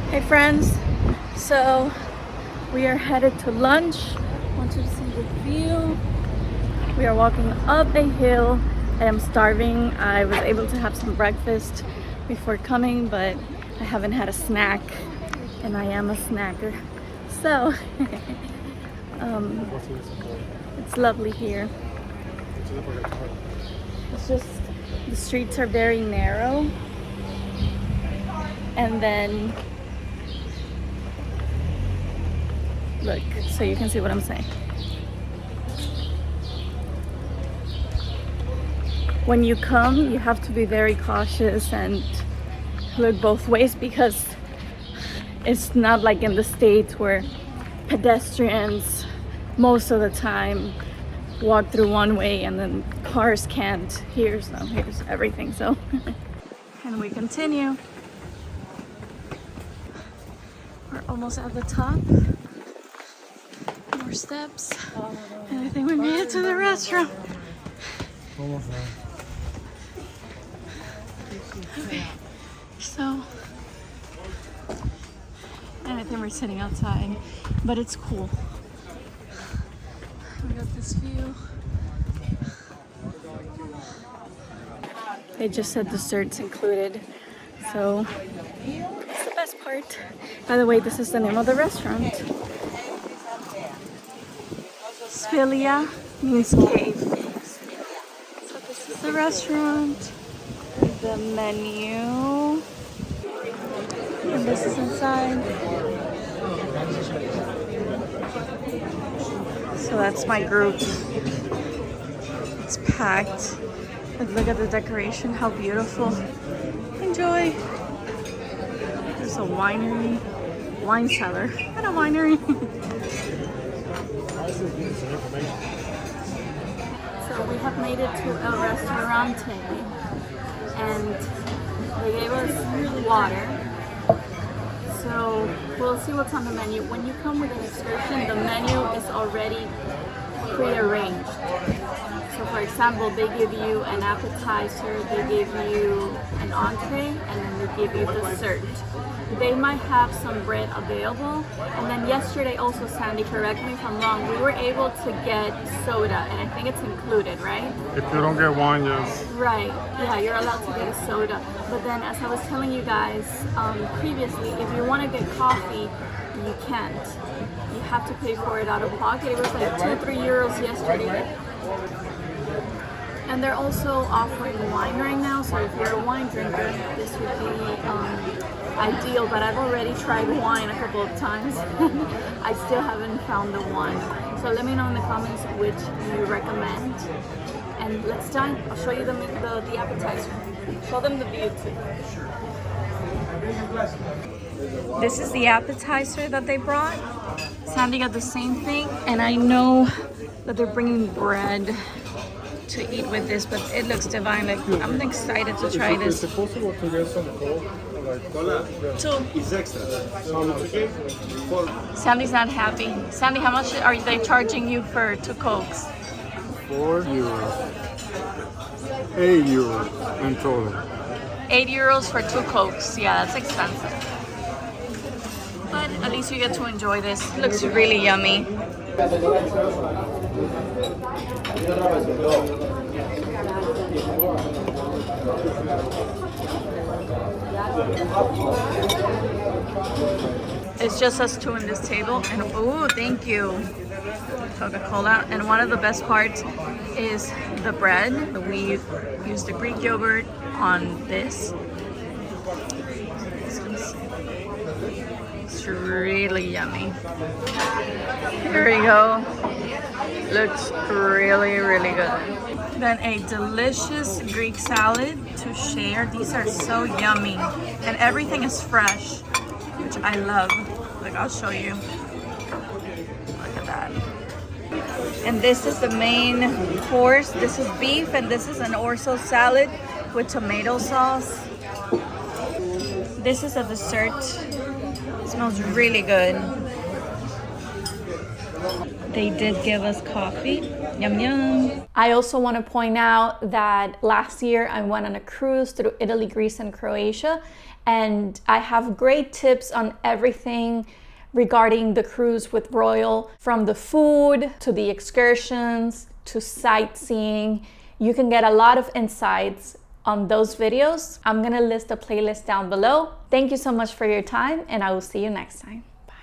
Hey friends, so we are headed to lunch. I want you to see the view. We are walking up a hill. I am starving. I was able to have some breakfast before coming, but I haven't had a snack, and I am a snacker. So it's lovely here. It's just the streets are very narrow, and then look, so you can see what I'm saying. When you come, you have to be very cautious and look both ways, because it's not like in the States where pedestrians most of the time walk through one way and then cars can't. Here's everything. So and we continue. We're almost at the top. More steps, and I think we made it to the restaurant. Okay, so and I think we're sitting outside, but it's cool. We got this view. They just said desserts included, so it's the best part. By the way, this is the name of the restaurant. Sphilia means cave. So this is the restaurant, the menu, and this is inside. So that's my group. It's packed. But look at the decoration, how beautiful. Enjoy. There's a winery, wine cellar, and a winery. So we have made it to El Restaurante, and they gave us water. So we'll see what's on the menu. When you come with an excursion, the menu is already pre-arranged. So for example, they give you an appetizer, they give you an entree, and then they give you dessert. They might have some bread available. And then yesterday also, Sandy, correct me if I'm wrong, we were able to get soda, and I think it's included, right? If you don't get wine, yes. Right, yeah, you're allowed to get a soda. But then, as I was telling you guys previously, if you want to get coffee, you can't. You have to pay for it out of pocket. It was like 2-3 euros yesterday. And they're also offering wine right now, so if you're a wine drinker, this would be ideal. But I've already tried wine a couple of times. I still haven't found the one. So let me know in the comments which you recommend. And let's dive. I'll show you the appetizer. Show them the view too. This is the appetizer that they brought. Sandy got the same thing, and I know that they're bringing bread to eat with this, but it looks divine. Like, I'm excited to try this. Is it possible to get some cola? Two. It's extra. Sandy's not happy. Sandy, how much are they charging you for 2 Cokes? 4 euros. 8 euros in total. 8 euros for 2 Cokes. Yeah, that's expensive. But at least you get to enjoy this. It looks really yummy. It's just us two in this table, and oh, thank you, Coca-Cola. And one of the best parts is the bread. We use the Greek yogurt on this. It's really yummy. Here we go. Looks really, really good. Then a delicious Greek salad to share. These are so yummy, and everything is fresh, which I love. Like, I'll show you. Look at that. And this is the main course. This is beef, and this is an orzo salad with tomato sauce. This is a dessert. It smells really good. They did give us coffee. Yum, yum. I also want to point out that last year I went on a cruise through Italy, Greece, and Croatia, and I have great tips on everything regarding the cruise with Royal, from the food to the excursions to sightseeing. You can get a lot of insights on those videos. I'm gonna list the playlist down below. Thank you so much for your time, and I will see you next time. Bye.